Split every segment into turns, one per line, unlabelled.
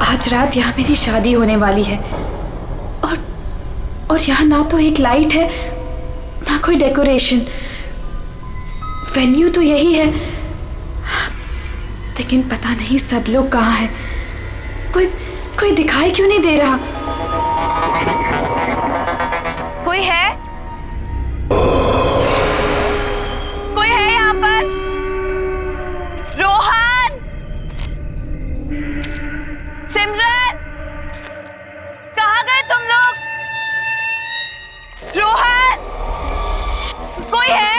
आज रात यहाँ मेरी शादी होने वाली है और यहाँ ना तो एक लाइट है ना कोई डेकोरेशन। वेन्यू तो यही है, लेकिन पता नहीं सब लोग कहाँ हैं। कोई दिखाई क्यों नहीं दे रहा?
कोई है? कोई है यहाँ पर? रोहन, सिमरन, कहाँ गए तुम लोग? रोहन, कोई है?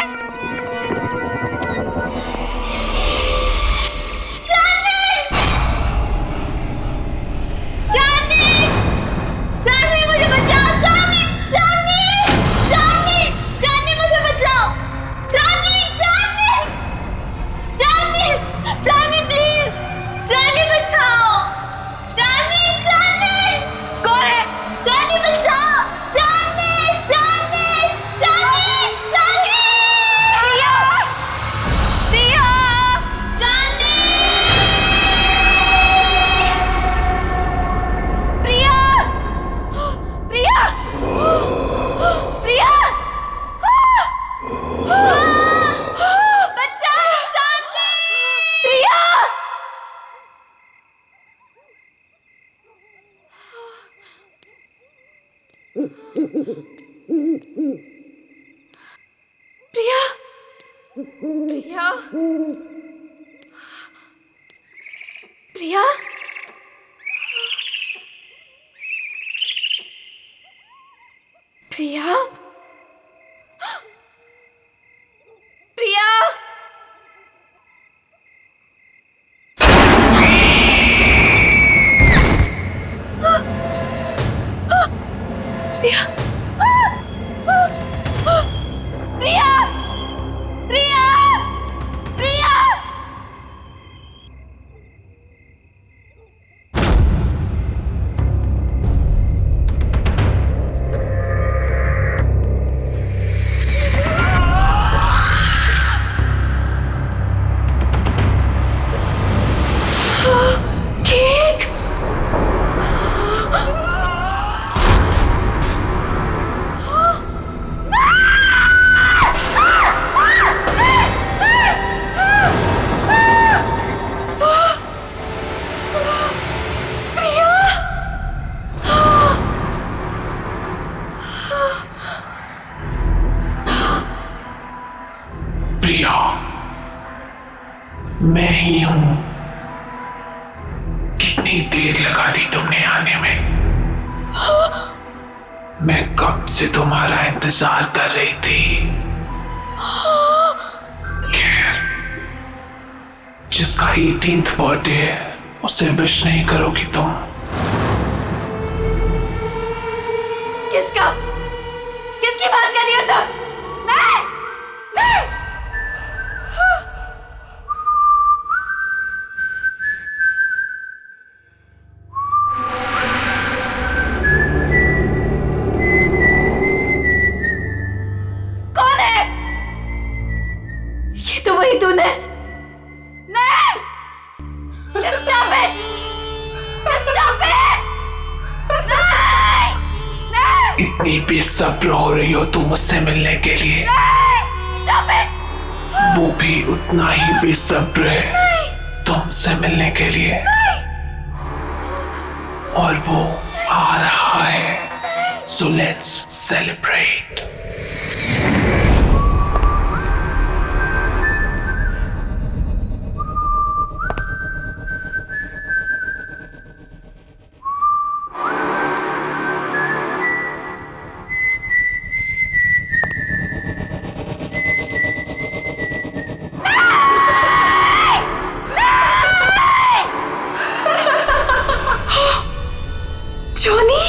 प्रिया, प्रिया, प्रिया, प्रिया, प्रिया, प्रिया, प्रिया, प्रिया, प्रिया, केक,
प्रिया, मैं ही हूं। कितनी देर लगा दी तुमने आने में? मैं कब से तुम्हारा इंतजार कर रही थी। खैर, जिसका 18th बर्थडे है उसे विश नहीं करोगी तुम?
किसका? किसकी बात कर रही हो तुम? नहीं, नहीं। कौन है? ये तो वही तूने। नहीं, just stop it, just stop it, नहीं, नहीं,
इतनी बेसब्र हो रही हो तुम मुझसे मिलने के लिए?
नहीं, stop it,
वो भी उतना ही बेसब्र है तुमसे मिलने के लिए। और वो आ रहा है, so let's celebrate.
जोनी,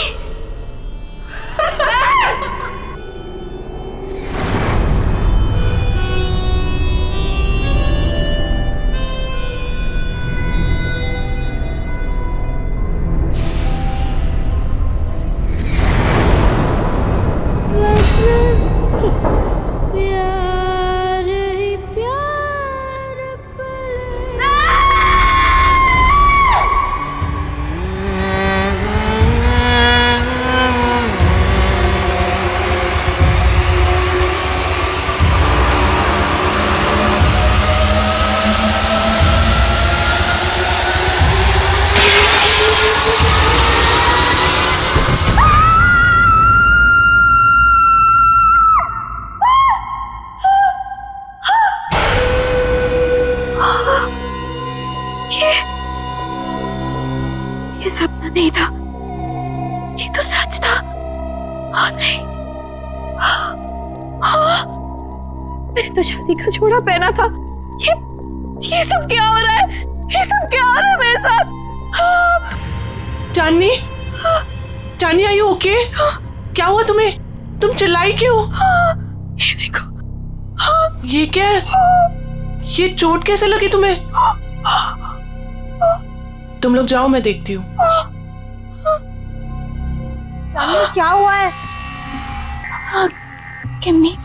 ये सपना नहीं था, ये तो सच था। हाँ नहीं, हाँ, मैंने तो शादी का जोड़ा पहना था। ये सब क्या हो रहा है? ये सब क्या हो रहा है मेरे साथ?
चांदनी, चांदनी आर यू ओके? क्या हुआ तुम्हें? तुम चिल्लाई क्यों?
ये देखो,
ये क्या है? ये चोट कैसे लगी तुम्हें? तुम लोग जाओ, मैं देखती हूँ।
क्या हुआ है?
किम्मी,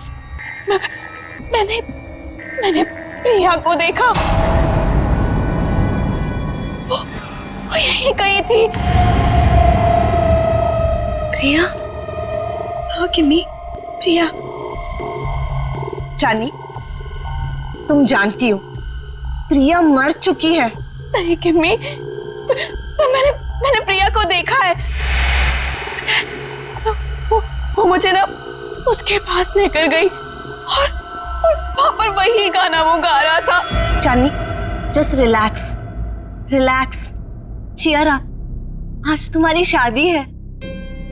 मैंने प्रिया को देखा। वो यहीं कहीं थी। प्रिया? हाँ किम्मी, प्रिया।
चांदनी, तुम जानती हो प्रिया मर चुकी है।
नहीं किम्मी, मैंने प्रिया को देखा है। वो मुझे ना उसके पास लेकर गई और वहां पर वही गाना वो गा रहा था।
Chandni, just relax, relax, cheer up. आज तुम्हारी शादी है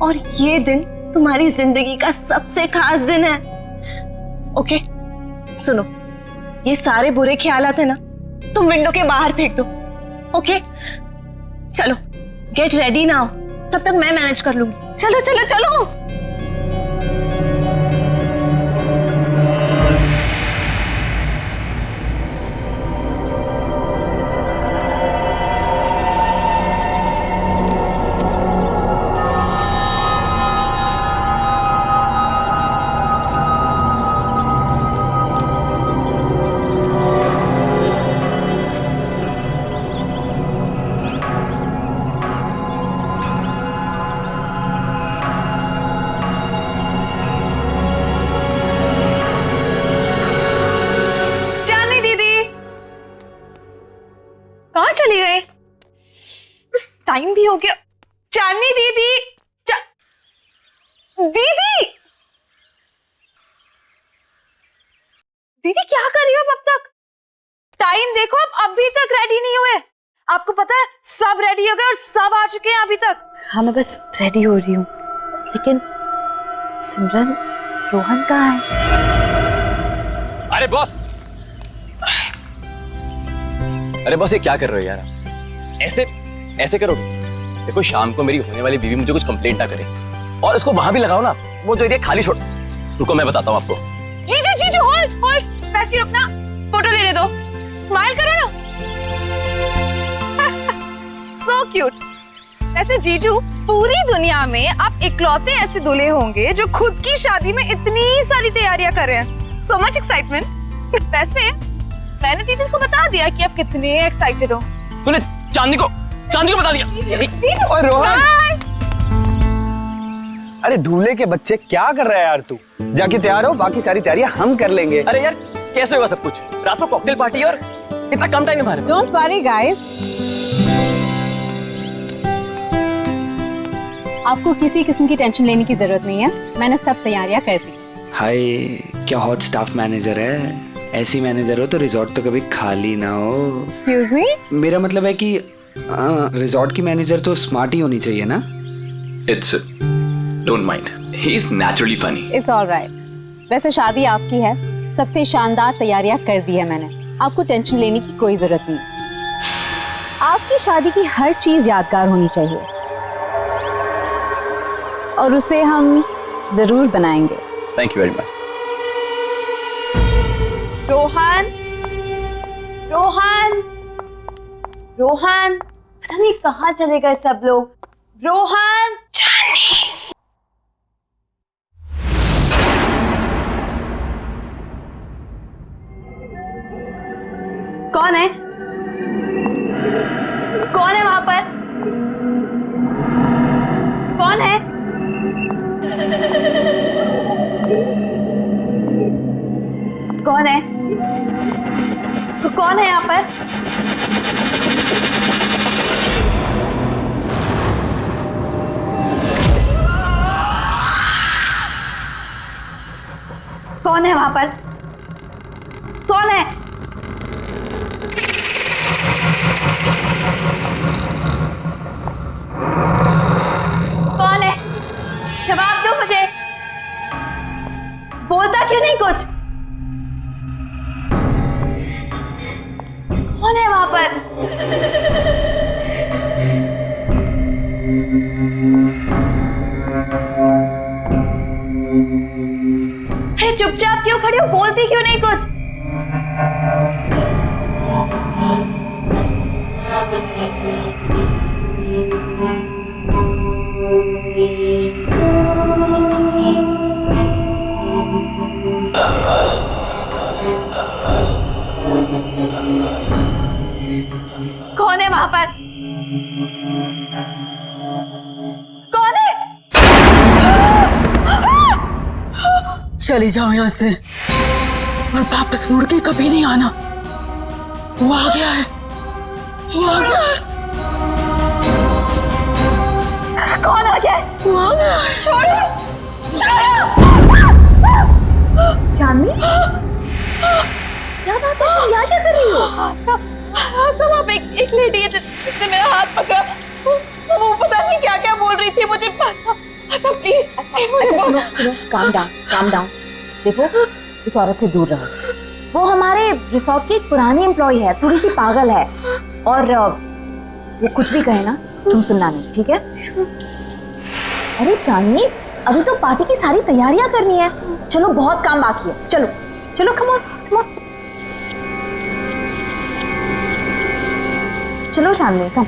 और ये दिन तुम्हारी जिंदगी का सबसे खास दिन है। ओके, सुनो, ये सारे बुरे ख्यालात है ना, तुम विंडो के बाहर फेंक दो। ओके, चलो गेट रेडी नाउ, तब तक मैं मैनेज कर लूंगी। चलो चलो चलो।
चली गई? टाइम भी हो गया। चांदनी दीदी, दीदी, दीदी क्या कर रही हो अब तक? टाइम देखो, आप अभी तक रेडी नहीं हुए। आपको पता है सब रेडी हो गए और सब आ चुके हैं अभी तक।
हाँ, मैं बस रेडी हो रही हूँ, लेकिन सिमरन, रोहन कहाँ है?
अरे बॉस, अरे बॉस, ये क्या कर रहे हो यार? ऐसे करोगे? देखो, शाम को मेरी होने वाली बीवी मुझे कुछ कंप्लेंट ना करे, और इसको वहां भी लगाओ ना, वो जो एरिया खाली छोड़। रुको, मैं बताता हूँ आपको।
जीजू, होल्ड, वैसे रुकना, फोटो लेने दो, स्माइल करो ना। So cute. वैसे जीजू, पूरी दुनिया में आप इकलौते ऐसे दूल्हे होंगे जो खुद की शादी में इतनी सारी तैयारियां कर रहे हैं। So much excitement. वैसे मैंने दीदी को बता दिया कि आप कितने एक्साइटेड हो।
तूने चांदनी को बता दिया?
और रोहन, अरे दूल्हे के बच्चे, क्या कर रहा है यार तू? जाके तैयार हो, बाकी सारी तैयारियां हम कर लेंगे।
अरे यार, कैसे होगा सब कुछ? रात को कॉकटेल पार्टी और इतना कम टाइम है हमारे पास।
डोंट वरी गाइस,
आपको किसी किस्म की टेंशन लेने की जरूरत नहीं है, मैंने सब तैयारियां कर दी।
हाय, क्या हॉट स्टाफ मैनेजर है? ऐसी मैनेजर हो तो रिजॉर्ट तो कभी खाली ना हो।
एक्सक्यूज मी,
मेरा मतलब है कि रिजॉर्ट की मैनेजर तो स्मार्ट ही होनी चाहिए ना।
It's don't mind, he is naturally funny.
It's alright. वैसे शादी आपकी है, सबसे शानदार तैयारियां कर दी है मैंने, आपको टेंशन लेने की कोई जरूरत नहीं। आपकी शादी की हर चीज यादगार होनी चाहिए और उसे हम जरूर बनाएंगे।
Thank you very much.
Rohan, पता नहीं कहाँ चले गए सब लोग। रोहन, कौन है? कौन है वहां पर? कौन है? कौन है? तो कौन है यहाँ पर? कौन है वहां पर? कौन है?
बोलती क्यों नहीं कुछ? कौन है वहां पर? कौन है?
चली जाओ यहाँ से और वापस मुड़ के कभी नहीं आना। वो आ गया है, वो आ गया है,
कौन आ गया है?
वो आ गया है।
छोड़ो! चांदनी, क्या बात है? तुम यहाँ क्या कर रही हो? सब आप एक लेडी है जिसने मेरा हाथ पकड़ा। वो पता नहीं क्या क्या बोल रही थी मुझे। सब प्लीज
सुनो, काम डाउन। देखो, इस औरत से दूर रहो। वो हमारे रिसोर्ट की एक पुरानी एम्प्लॉय है, थोड़ी सी पागल है, और वो कुछ भी कहे ना तुम सुनना नहीं, ठीक है? अरे चांदनी, अभी तो पार्टी की सारी तैयारियां करनी है। चलो, बहुत काम बाकी है। चलो चलो, कम ऑन। चलो चांदनी, कम।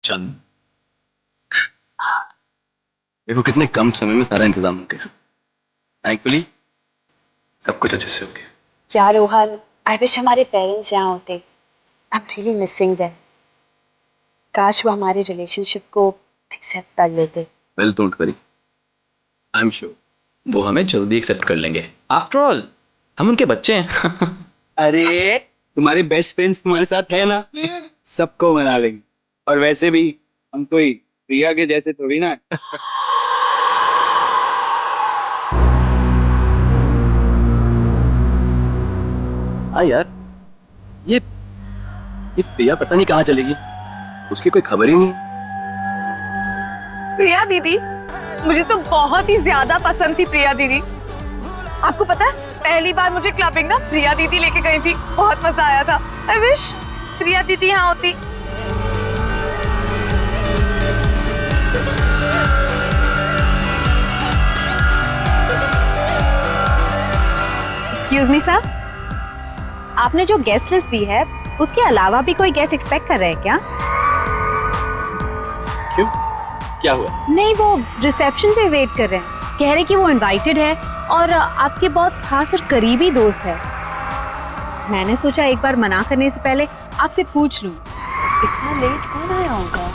चंद, देखो कितने कम समय में सारा इंतजाम हो गया। थैंकफुली सब कुछ अच्छे से हो गया।
यार रोहन, आई विश हमारे पेरेंट्स यहाँ होते। I am really missing them. काश वो हमारे रिलेशनशिप को एक्सेप्ट कर लेते।
Well, don't worry, I am sure वो हमें जल्दी एक्सेप्ट कर लेंगे। आफ्टर ऑल हम उनके बच्चे हैं।
अरे तुम्हारे बेस्ट फ्रेंड्स तुम्हारे साथ है ना, सबको मना लेंगे। और वैसे भी हम कोई प्रिया के जैसे थोड़ी ना।
हाँ यार, ये प्रिया पता नहीं कहाँ चलेगी, उसकी कोई खबर ही नहीं।
प्रिया दीदी, मुझे तो बहुत ही ज्यादा पसंद थी प्रिया दीदी। आपको पता है, पहली बार मुझे क्लबिंग ना प्रिया दीदी लेके गई थी, बहुत मजा आया था। आई विश प्रिया दीदी यहाँ होती।
एक्सक्यूज मी सर, आपने जो गेस्ट लिस्ट दी है उसके अलावा भी कोई गेस्ट एक्सपेक्ट कर रहे हैं क्या?
क्यों, क्या हुआ?
नहीं, वो रिसेप्शन पे वेट कर रहे हैं। कह रहे कि वो इनवाइटेड है और आपके बहुत खास और करीबी दोस्त है। मैंने सोचा एक बार मना करने से पहले आपसे पूछ लूं। इतना लेट कौन आया होगा?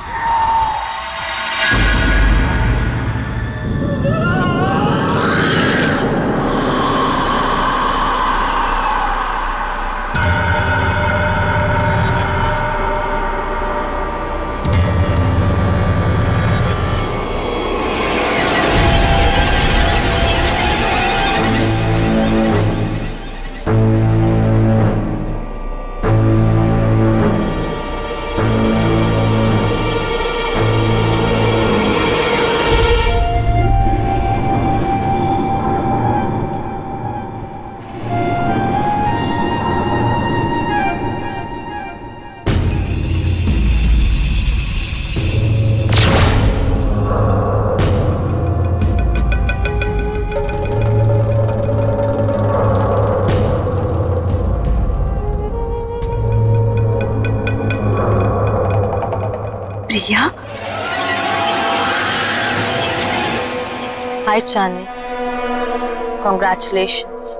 प्रिया,
हाय चांदनी,
Congratulations.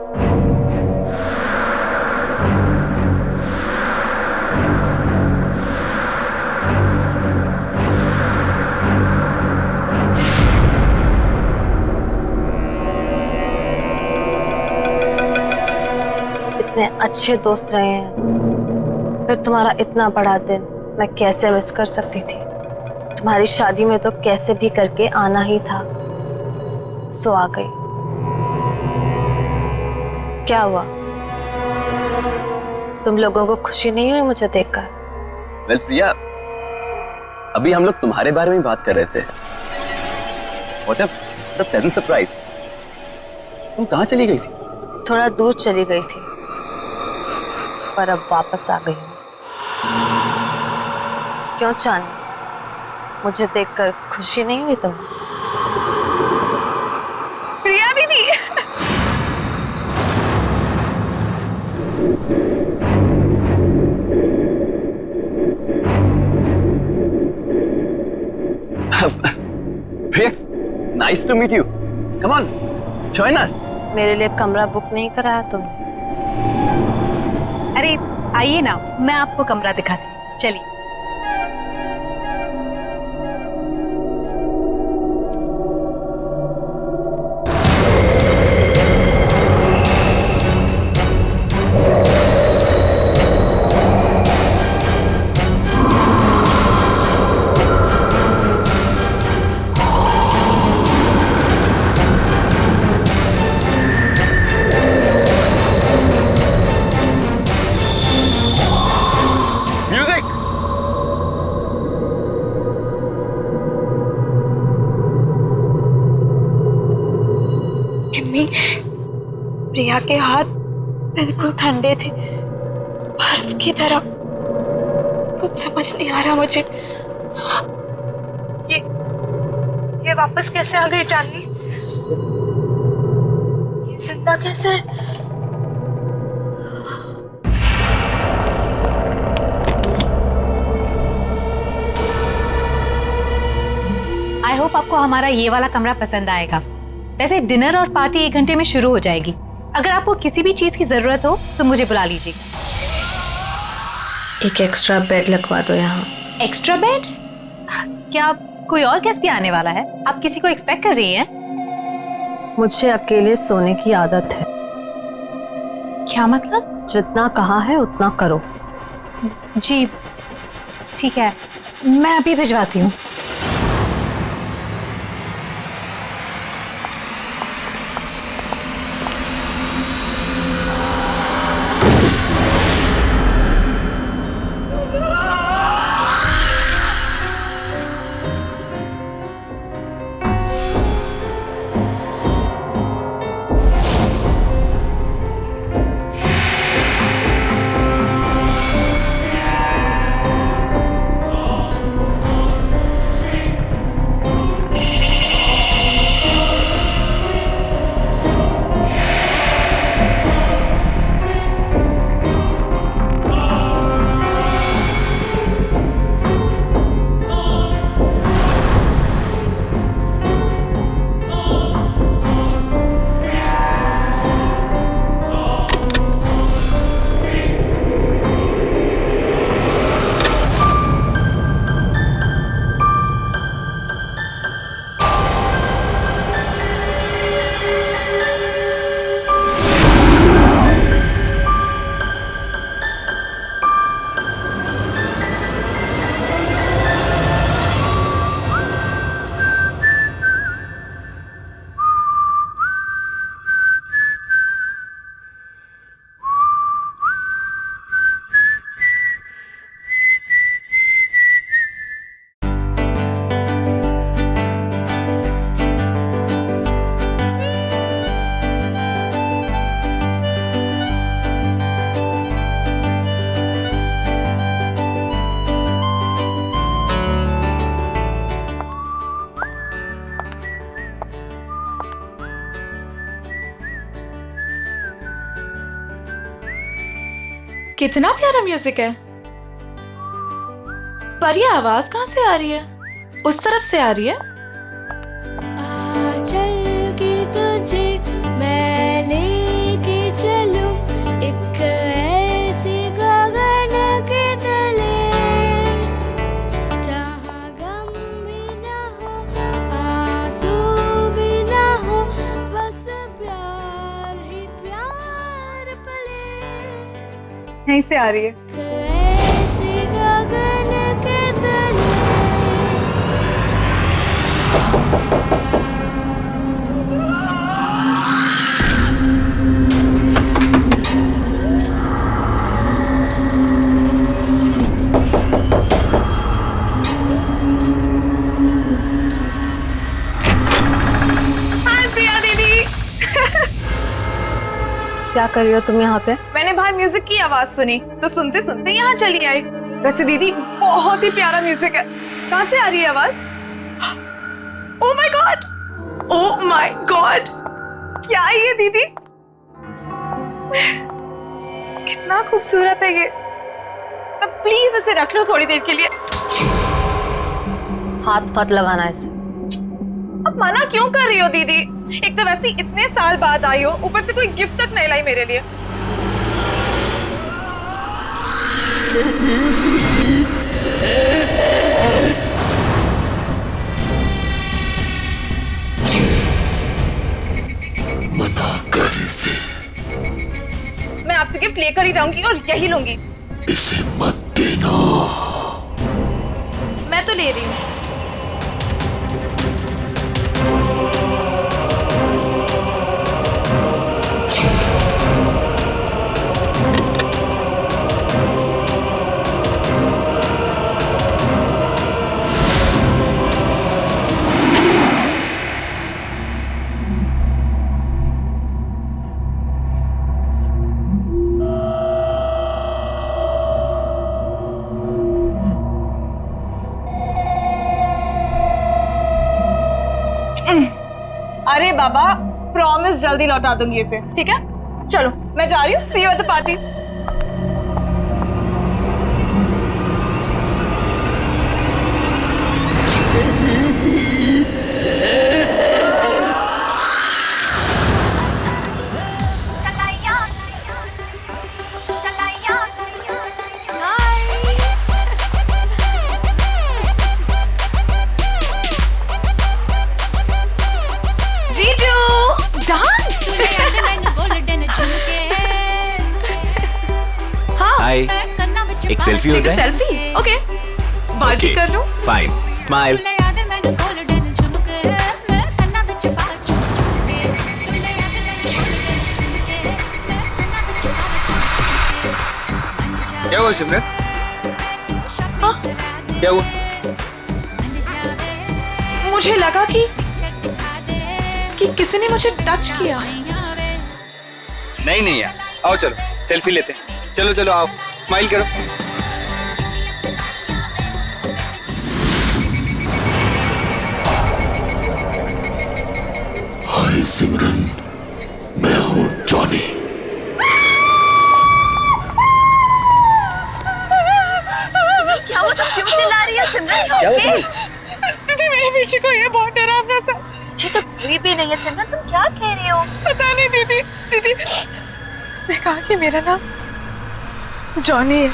इतने अच्छे दोस्त रहे हैं, फिर तुम्हारा इतना बड़ा दिन मैं कैसे मिस कर सकती थी। तुम्हारी शादी में तो कैसे भी करके आना ही था, सो आ गई। क्या हुआ, तुम लोगों को खुशी नहीं हुई मुझे देखकर?
वेल प्रिया, अभी हम लोग तुम्हारे बारे में बात कर रहे थे। What a pleasant surprise. तुम कहाँ चली गई थी?
थोड़ा दूर चली गई थी, पर अब वापस आ गई हूँ। क्यों चांदनी, मुझे देखकर खुशी नहीं हुई तुम्हें?
प्रिया दीदी,
प्रिया, nice to meet you. Come on, join us.
मेरे लिए कमरा बुक नहीं कराया तुमने?
अरे आइए ना, मैं आपको कमरा दिखाती हूँ, चलिए।
प्रिया के हाथ बिल्कुल ठंडे थे, बर्फ की तरह। कुछ समझ नहीं आ रहा मुझे। ये वापस कैसे आ गई चांदनी? ये जिंदा कैसे है?
आई होप आपको हमारा ये वाला कमरा पसंद आएगा। वैसे डिनर और पार्टी 1 घंटे में शुरू हो जाएगी। अगर आपको किसी भी चीज की जरूरत हो तो मुझे बुला लीजिएगा।
एक एक्स्ट्रा बेड लगवा दो यहाँ।
Extra bed? क्या कोई और गेस्ट भी आने वाला है? आप किसी को एक्सपेक्ट कर रही हैं?
मुझे अकेले सोने की आदत है।
क्या मतलब?
जितना कहा है उतना करो।
जी ठीक है, मैं अभी भिजवाती हूँ।
कितना प्यारा म्यूजिक है, पर ये आवाज कहाँ से आ रही है? उस तरफ से आ रही है।
चल के तुझे मैं
यहीं से आ रही है। हाय प्रिया दीदी।
क्या कर रही हो तुम यहाँ पे?
मैंने बाहर म्यूजिक की आवाज सुनी तो सुनते सुनते यहाँ चली आई। वैसे दीदी बहुत ही प्यारा म्यूजिक है। कहाँ से आ रही है आवाज? Oh my God, oh my God, क्या है ये दीदी? कितना खूबसूरत है ये। अब प्लीज इसे रख लो थोड़ी देर के लिए।
हाथ मत लगाना इसे।
अब मना क्यों कर रही हो दीदी? एक तो वैसे ही इतने साल बाद आई हो, ऊपर से कोई गिफ्ट तक नहीं लाई मेरे लिए।
मना कर इसे,
मैं आपसे गिफ्ट लेकर ही रहूंगी और यही लूंगी।
इसे मत देना।
मैं तो ले रही हूँ।
अरे बाबा, प्रॉमिस जल्दी लौटा दूंगी इसे, ठीक है? चलो मैं जा रही हूँ। सी यू एट द पार्टी।
हाय, एक सेल्फी हो जाए?
सेल्फी? ओके, बात भी कर लूं?
Fine, smile.
क्या हुआ सिमरन? क्या हुआ?
मुझे लगा कि किसी ने मुझे टच किया।
नहीं नहीं यार, आओ चलो सेल्फी लेते हैं। चलो चलो आओ, स्माइल करो।
हाय सिमरन, मैं हूँ जॉनी।
क्या हुआ? तुम क्यों चिल्ला रही है सिमरन?
दीदी मेरे पीछे कोई है, बहुत डरावना सा।
मुझे तो कोई भी नहीं है सिमरन, तुम क्या कह रही हो?
पता नहीं दीदी। दीदी उसने कहा कि मेरा नाम जॉनी है।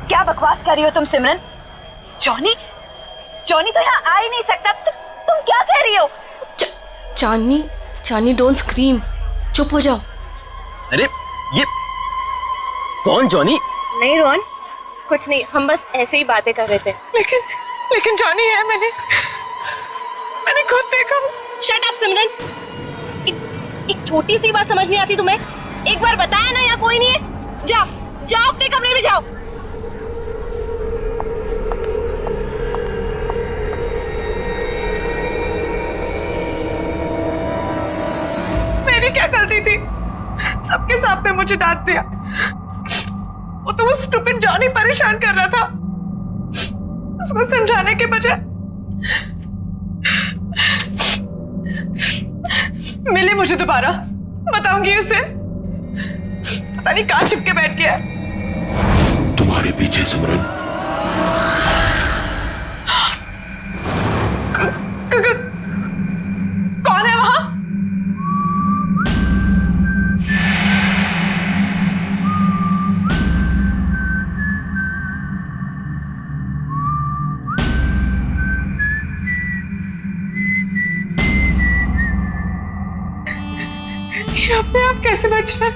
क्या बकवास कर रही हो तुम सिमरन? जॉनी? जॉनी तो यहाँ आ ही नहीं सकता। तुम क्या कह रही हो?
चांदनी, चांदनी डोंट स्क्रीम, चुप हो जाओ।
अरे ये कौन जॉनी?
नहीं रोहन, कुछ नहीं, हम बस ऐसे ही बातें कर रहे थे।
लेकिन जॉनी है। मैंने खुद देखा।
शट अप सिमरन, एक छोटी सी बात समझ नहीं आती तुम्हें? एक बार बताया ना यहाँ कोई नहीं है। जाओ जाओ अपने कमरे में जाओ।
मैंने क्या गलती थी? सबके सामने मुझे डांट दिया। वो तो वो स्टूपिड जॉनी परेशान कर रहा था। उसको समझाने के बजाय मिले मुझे दोबारा। बताऊंगी उसे। पता नहीं कहाँ छिपके बैठ गया।
तुम्हारे पीछे सिमरन।
कौन है वहां? ये अपने आप कैसे बच रहा है?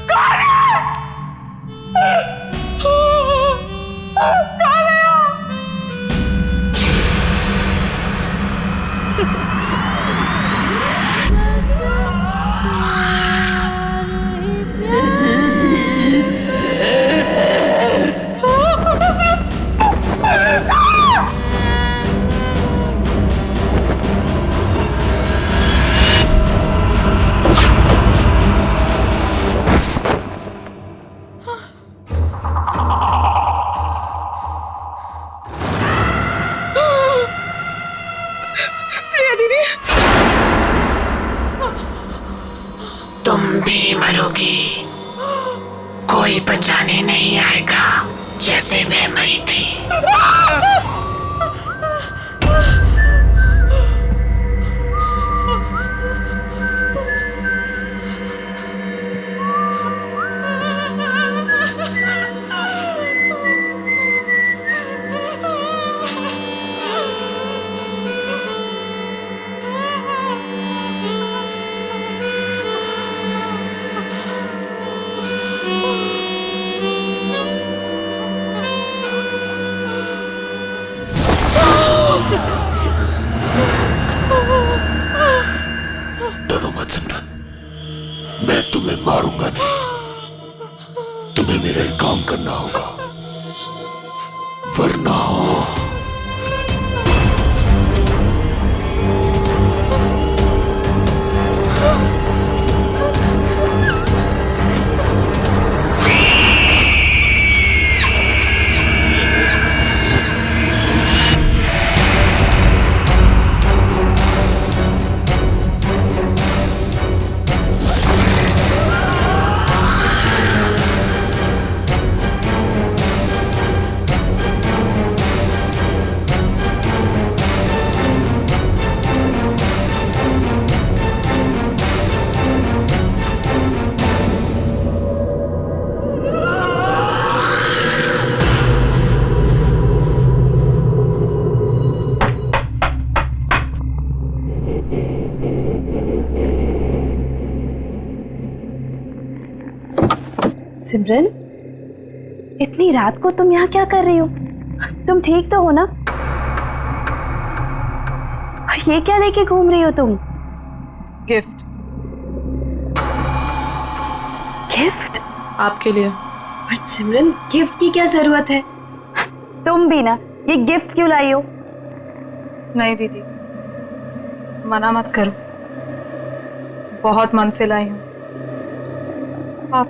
कौन है? कौन है? प्रिया दीदी,
तुम भी मरोगी, कोई बचाने नहीं आएगा जैसे मैं मरी थी।
डरो मत सिमरन, मैं तुम्हें मारूंगा नहीं। तुम्हें मेरा एक काम करना होगा, वरना
सिमरन, इतनी रात को तुम यहाँ क्या कर रही हो? तुम ठीक तो हो ना? और ये क्या लेके घूम रही हो तुम?
गिफ्ट।
गिफ्ट?
आपके लिए।
बट सिमरन, गिफ्ट की क्या जरूरत है? तुम भी ना, ये गिफ्ट क्यों लाई हो?
नहीं दीदी, मना मत करो, बहुत मन से लाई हूँ। आप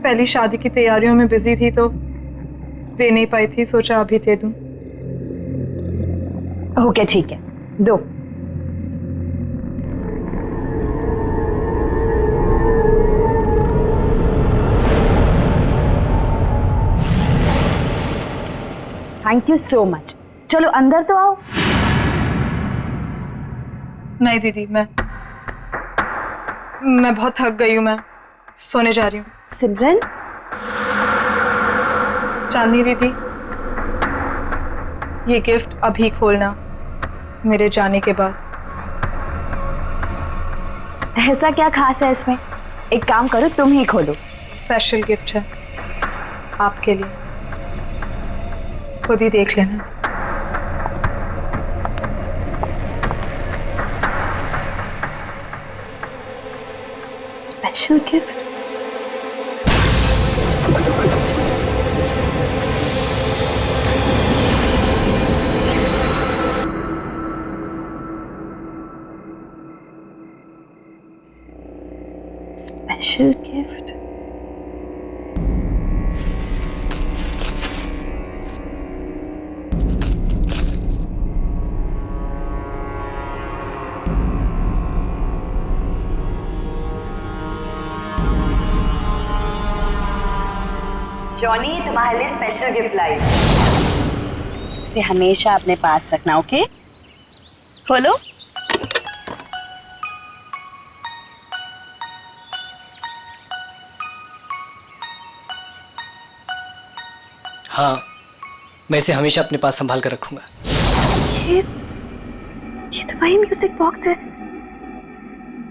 पहली शादी की तैयारियों में बिजी थी तो दे नहीं पाई थी, सोचा अभी दे दूं।
ओके ठीक है, दो। Thank you so much. चलो अंदर तो आओ।
नहीं दीदी, मैं बहुत थक गई हूँ, मैं सोने जा रही हूँ।
सिमरन,
चांदनी दीदी, ये गिफ्ट अभी खोलना, मेरे जाने के बाद।
ऐसा क्या खास है इसमें? एक काम करो, तुम ही खोलो।
स्पेशल गिफ्ट है आपके लिए, खुद ही देख लेना।
Special gift? Special gift?
Johnny, तुम्हारे लिए स्पेशल गिफ्ट लाई। इसे हमेशा अपने पास रखना, ओके? खोलो।
हाँ, मैं इसे हमेशा अपने पास संभाल कर रखूंगा।
ये तो
वही म्यूजिक बॉक्स है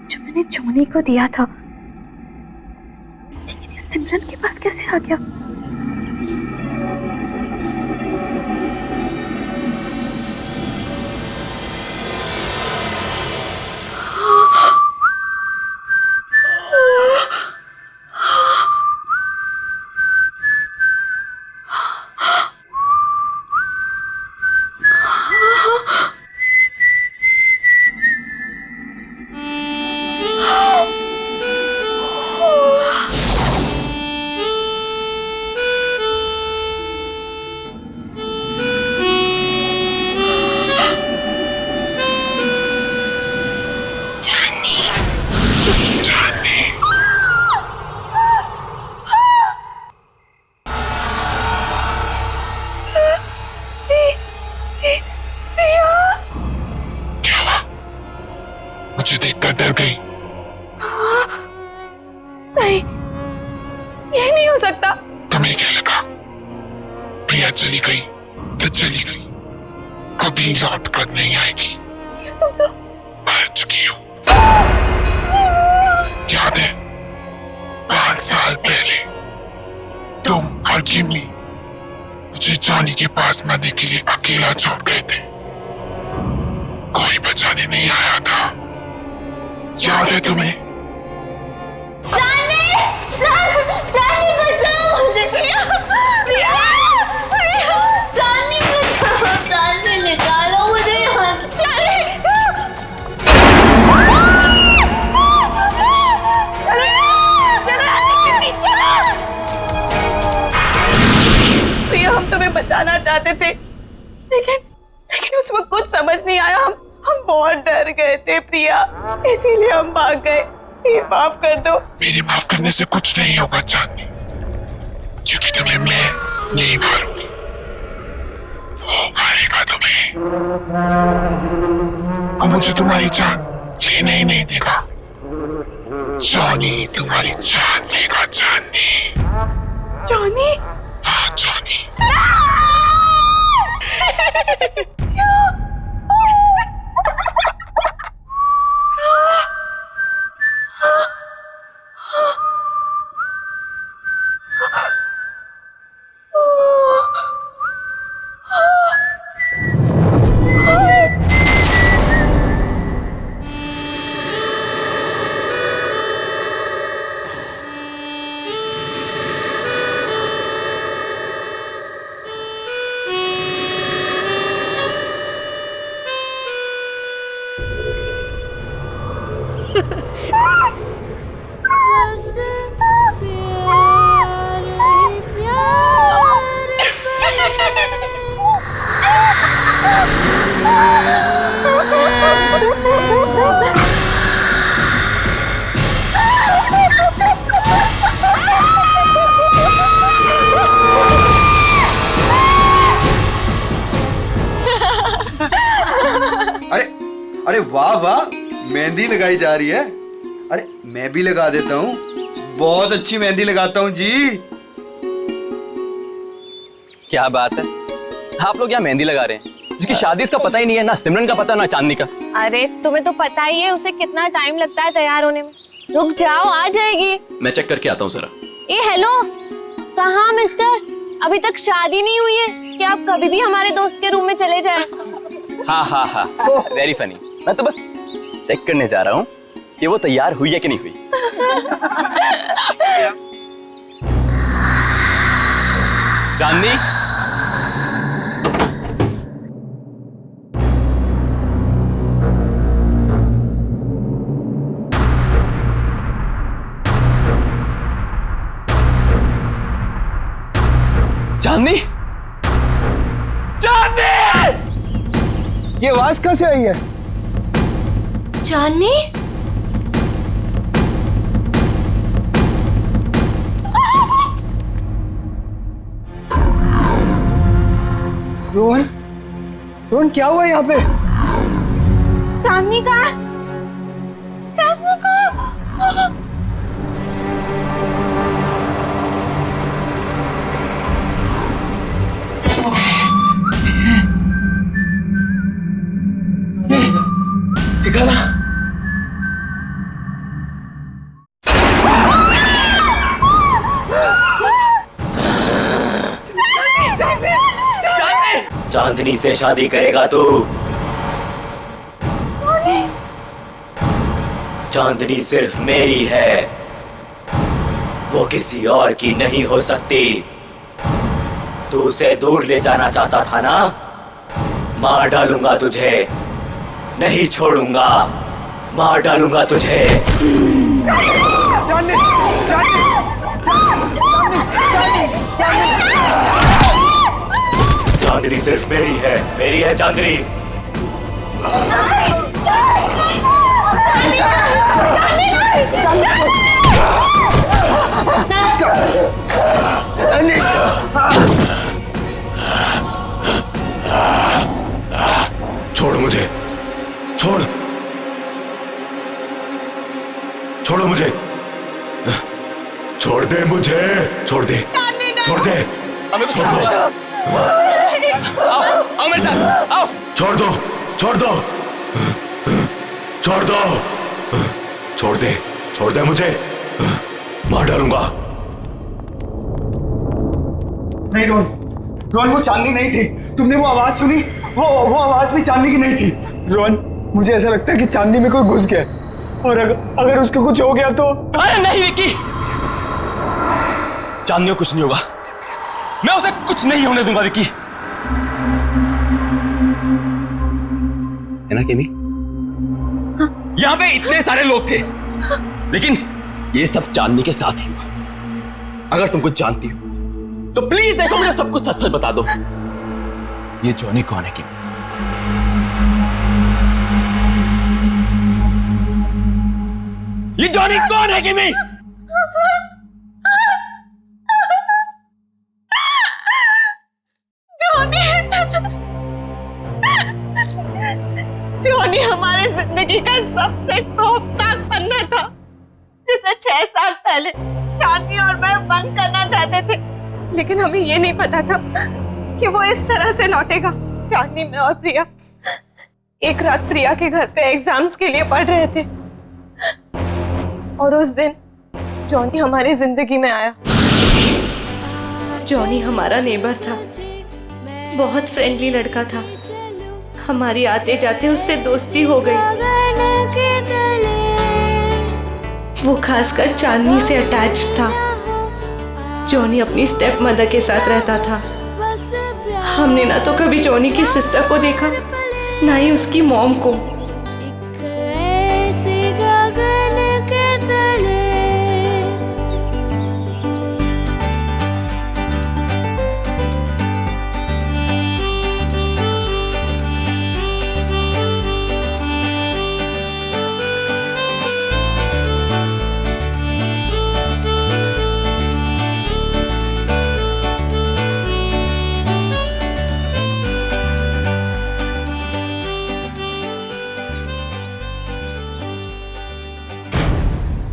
जो मैंने जॉनी को दिया था, लेकिन ये सिमरन के पास कैसे आ गया?
मुझे देखकर डर गई।
नहीं, ये नहीं हो सकता।
तुम्हें क्या लगा प्रिया चली गई तो चली गई, कभी लौट कर नहीं आएगी।
तुम तो
मर चुकी हो। याद है 5 साल पहले तुम और जिमी मुझे जॉनी के पास मरने के लिए अकेला छोड़ गए थे, कोई बचाने नहीं आया था। याद है तुम्हें?
जानी बचाओ मुझे। जानी बचाओ, जानी निकालो मुझे यहाँ से।
प्रिया, हम तुम्हें बचाना चाहते थे, लेकिन उस वक्त कुछ समझ नहीं आया। हम बहुत डर गए थे प्रिया, इसीलिए हम भाग गए। ये माफ कर दो।
मेरे माफ करने से कुछ नहीं होगा चांदनी, क्योंकि तुम्हें मैं नहीं मारूंगी, वो मारेगा तुम्हें। और मुझे तुम्हारी जान लेने ही नहीं देगा। जॉनी तुम्हारी जान लेगा चांदनी।
जॉनी?
हाँ जॉनी।
अरे वाह वाह, मेहंदी लगाई जा रही है। अरे मैं भी लगा देता हूँ, बहुत अच्छी मेहंदी लगाता हूँ जी।
क्या बात है, आप लोग यहाँ मेहंदी लगा रहे हैं? जिसकी शादी इसका पता ही नहीं है, ना सिमरन का पता ना चांदनी का।
अरे तुम्हें तो पता ही है उसे कितना टाइम लगता है तैयार होने में। रुक जाओ, आ जाएगी।
मैं चेक करके आता हूँ जरा।
ए हेलो, कहाँ मिस्टर? अभी तक शादी नहीं हुई है कि आप कभी भी हमारे दोस्त के रूम में चले जाएं?
हाँ हाँ हाँ, वेरी फनी। मैं तो बस चेक करने जा रहा हूँ कि वो तैयार हुई है कि नहीं हुई। चांदनी, चांदनी, चांदनी!
ये आवाज कहाँ से आई है?
चांदनी?
रोहन, रोहन क्या हुआ यहाँ पे?
चांदनी का? चांदनी का?
देखा ना?
चांदनी से शादी करेगा तू? चांदनी सिर्फ मेरी है, वो किसी और की नहीं हो सकती। तू उसे दूर ले जाना चाहता था ना? मार डालूंगा तुझे, नहीं छोड़ूंगा, मार डालूंगा तुझे। चांदनी सिर्फ मेरी है चांदनी।
छोड़ मुझे, छोड़, छोड़ो मुझे, छोड़ दे मुझे, छोड़ दे, छोड़ दे, छोड़ दो,
आओ मेरे साथ, आओ।
छोड़ दो, छोड़ दो, छोड़ दो, छोड़ दे मुझे, मार डालूंगा।
नहीं रोहन, रोहन वो चांदनी नहीं थी। तुमने वो आवाज सुनी? वो आवाज भी चांदनी की नहीं थी। रोहन, मुझे ऐसा लगता है कि चांदनी में कोई घुस गया, और अगर उसको कुछ हो गया तो।
अरे नहीं विक्की, चांदनी को कुछ नहीं होगा, मैं उसे कुछ नहीं होने दूंगा विक्की। है ना केमी? यहाँ पे इतने सारे लोग थे, लेकिन ये सब चांदनी के साथ ही हुआ। अगर तुम कुछ जानती हो तो प्लीज देखो, मुझे सब कुछ सच सच बता दो। ये जॉनी कौन है केमी? ये जॉनी कौन है केमी?
जॉनी हमारे जिंदगी का सबसे खौफनाक पन्ना था, जिसे 6 साल पहले चांदनी और मैं बंद करना चाहते थे, लेकिन हमें ये नहीं पता था कि वो इस तरह से लौटेगा। चांदनी, मैं और प्रिया एक रात प्रिया के घर पे एग्जाम्स के लिए पढ़ रहे थे, और उस दिन जॉनी हमारी जिंदगी में आया। जॉनी हमारा नेबर था, बहुत फ्रेंडली लड़का था। हमारी आते जाते उससे दोस्ती हो गई। वो खासकर चांदनी से अटैच था। जॉनी अपनी स्टेप मदर के साथ रहता था। हमने ना तो कभी जॉनी की सिस्टर को देखा, ना ही उसकी मॉम को।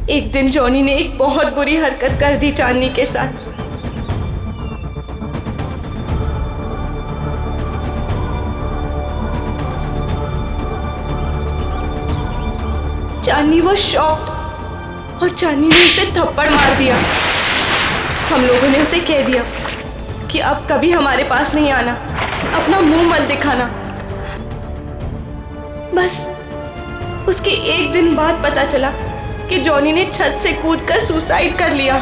एक दिन जॉनी ने एक बहुत बुरी हरकत कर दी चांदनी के साथ। चांदनी वो शॉक्ड, और चांदनी ने उसे थप्पड़ मार दिया। हम लोगों ने उसे कह दिया कि अब कभी हमारे पास नहीं आना, अपना मुंह मत दिखाना। बस उसके एक दिन बाद पता चला कि जॉनी ने छत से कूदकर सुसाइड कर लिया।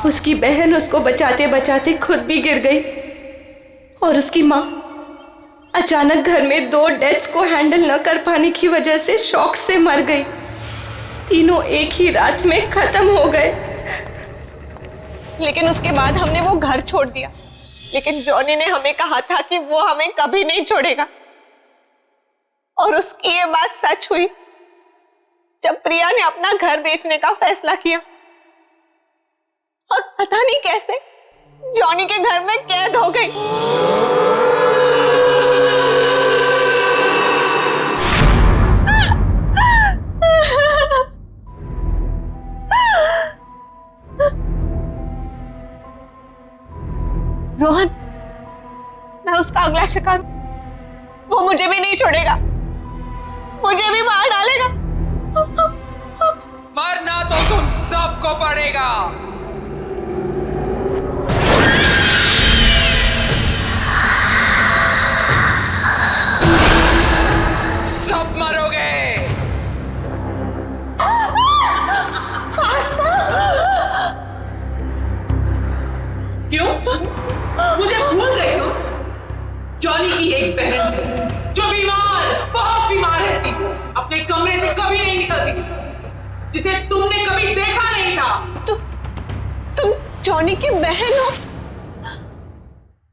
उसकी बहन उसको बचाते बचाते खुद भी गिर गई, और उसकी माँ अचानक घर में 2 डेथ्स को हैंडल न कर पाने की वजह से शॉक से मर गई। तीनों एक ही रात में खत्म हो गए। लेकिन उसके बाद हमने वो घर छोड़ दिया, लेकिन जॉनी ने हमें कहा था कि वो हमें कभी नहीं छोड़ेगा। और उसकी ये बात सच हुई जब प्रिया ने अपना घर बेचने का फैसला किया, और पता नहीं कैसे जॉनी के घर में कैद हो गई। रोहन, मैं उसका अगला शिकार, वो मुझे भी नहीं छोड़ेगा, मुझे भी मार डालेगा।
मरना तो तुम सबको पड़ेगा। सब मरोगे।
क्यों? मुझे भूल गई तुम? जॉनी की एक बहन जो बीमार, बहुत बीमार रहती, अपने कमरे से कभी नहीं निकलती, जिसे तुमने कभी देखा नहीं था।
तुम जॉनी की बहन हो?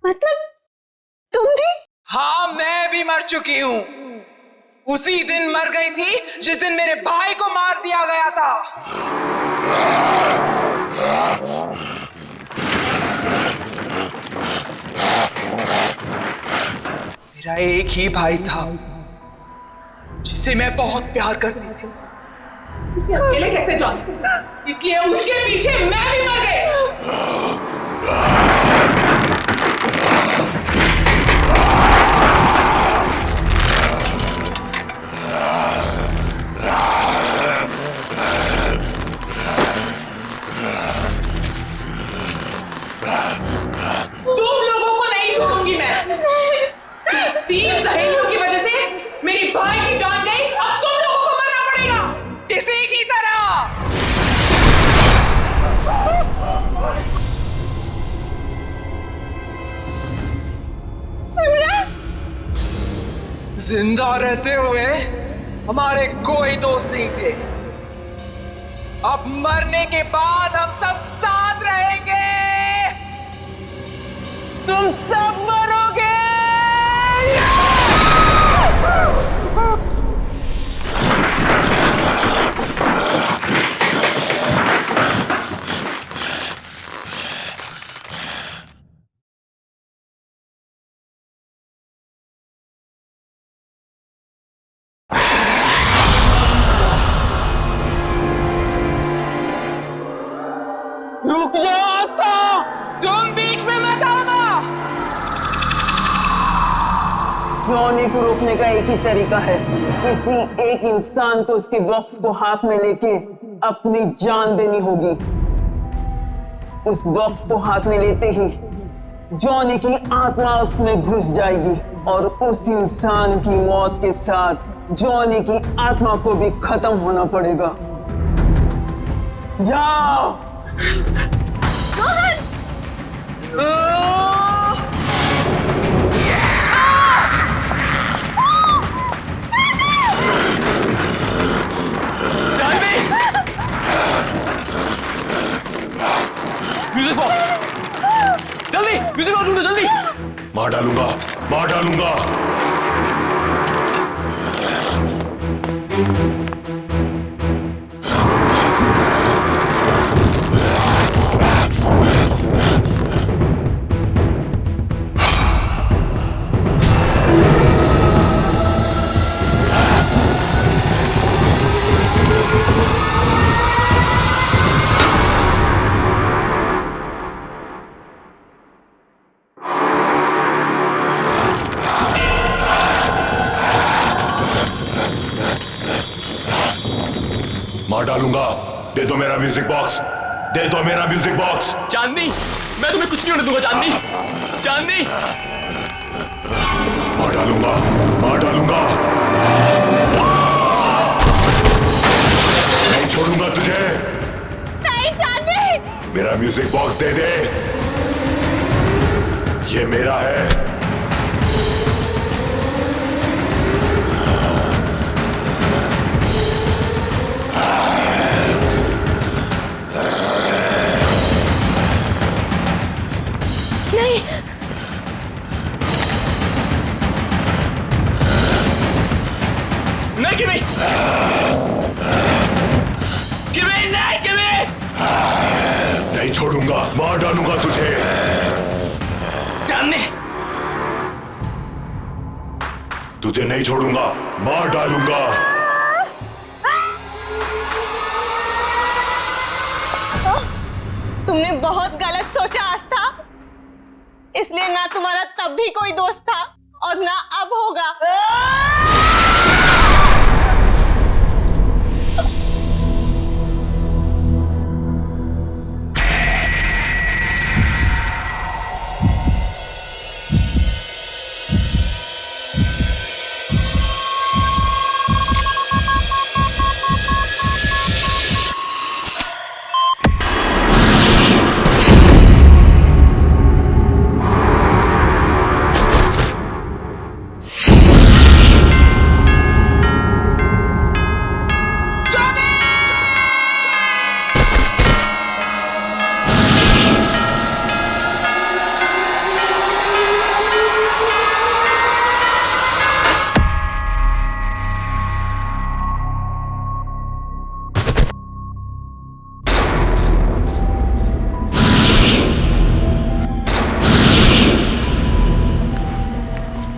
मतलब तुम भी?
हाँ, मैं भी मर चुकी हूं। उसी दिन मर गई थी जिस दिन मेरे भाई को मार दिया गया था। मेरा एक ही भाई था जिसे मैं बहुत प्यार करती थी।
उसे अकेले कैसे जान? इसलिए उसके पीछे मैं भी मर गई। तुम लोगों को नहीं छोड़ूंगी मैं। 3 सहेलियों की वजह से मेरी भाई की जान गई, अब तुम लोगों को मरना पड़ेगा
इसी की तरह। जिंदा रहते हुए हमारे कोई दोस्त नहीं थे। अब मरने के बाद हम सब साथ रहेंगे। तुम सब मरोगे। रुक जाओ आस्था, तुम बीच में मत आना।
जॉनी को रोकने का एक ही तरीका है, किसी एक इंसान को उसके बॉक्स को हाथ में लेके अपनी जान देनी होगी। उस बॉक्स को हाथ में लेते ही जॉनी की आत्मा उसमें घुस जाएगी और उस इंसान की मौत के साथ जॉनी की आत्मा को भी खत्म होना पड़ेगा। जाओ।
म्यूजिक बॉक्स, जल्दी म्यूजिक बॉक्स ढूंढो, जल्दी।
मार डालूंगा, मार डालूंगा। मार डालूंगा। दे दो मेरा म्यूजिक बॉक्स, दे दो मेरा म्यूजिक बॉक्स।
चांदनी, मैं तुम्हें कुछ नहीं होने दूंगा। चांदनी, चांदनी।
मार डालूंगा, मार डालूंगा। नहीं छोड़ूंगा तुझे।
नहीं चांदनी।
मेरा म्यूजिक बॉक्स दे दे, ये मेरा है।
नहीं किमी, किमी नहीं, किमी
नहीं छोड़ूंगा, मार डालूंगा तुझे।
चांदनी,
तुझे नहीं छोड़ूंगा, मार डालूंगा।
तुमने बहुत गलत सोचा आस्था। इसलिए ना तुम्हारा तब भी कोई दोस्त था और ना अब होगा।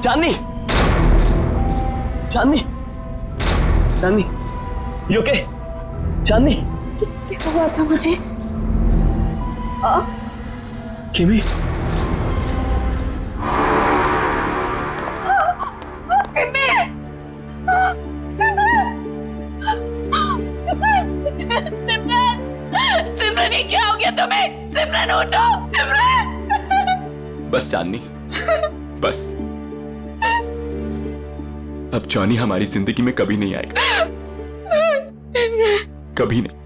चांदनी, चांदनी, चांदनी, यू ओके? चांदनी,
क्या हुआ था मुझे?
किमी,
सिमरन, ये क्या हो गया तुम्हें? सिमरन उठो, सिमरन।
बस चांदनी, बस। अब जॉनी हमारी जिंदगी में कभी नहीं आएगा, कभी नहीं।